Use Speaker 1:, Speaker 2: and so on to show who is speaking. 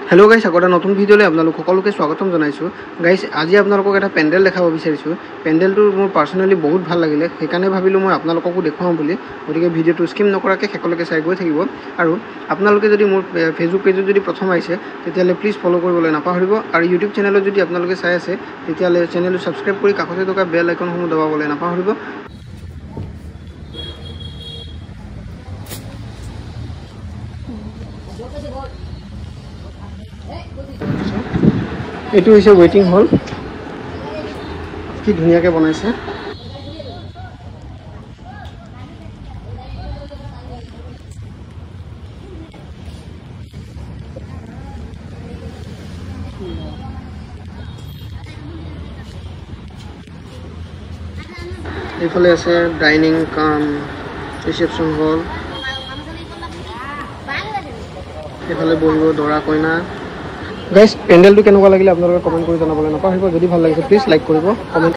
Speaker 1: hello guys আগতে নতুন ভিডিওলৈ আপোনালোক সকলোকে স্বাগতম জনাইছো গাইস আজি আপোনালোকক এটা পেন্ডেল দেখাব বিচাৰিছো পেন্ডেলটো মোৰ পাৰ্সোনালি বহুত ভাল লাগিলে সেইকাৰণে ভাবিলো মই আপোনালোককো দেখাম বুলি গতিকে ভিডিওটো স্কিপ নকৰাকৈ শেষলৈকে চাই গৈ থাকিব আৰু আপোনালোকে যদি মোৰ ফেসবুক পেজত যদি প্ৰথম আইছে তেতিয়ালে প্লিজ ফলো কৰিবলৈ নাপাহৰিব আৰু ইউটিউব চেনেলত যদি আপোনালোকে চাই আছে তেতিয়ালে চেনেলটো সাবস্ক্ৰাইব কৰি কাষতে থকা বেল আইকনসমূহ দবাবলৈ নাপাহৰিব এটো হৈছে ওয়েটিং হল কি ধুনিয়াকে বনাইছে এফালে আছে ডাইনিং কাম রিসেপশন হল এফালে বহিব দৰা কইনা গাইস পেন্ডেলটো কেনেকুৱা লাগিলে আপোনালোকে কমেন্ট কৰি জনাবলৈ নাপাহৰিব যদি ভাল লাগিছে প্লিজ লাইক কৰিব কমেন্ট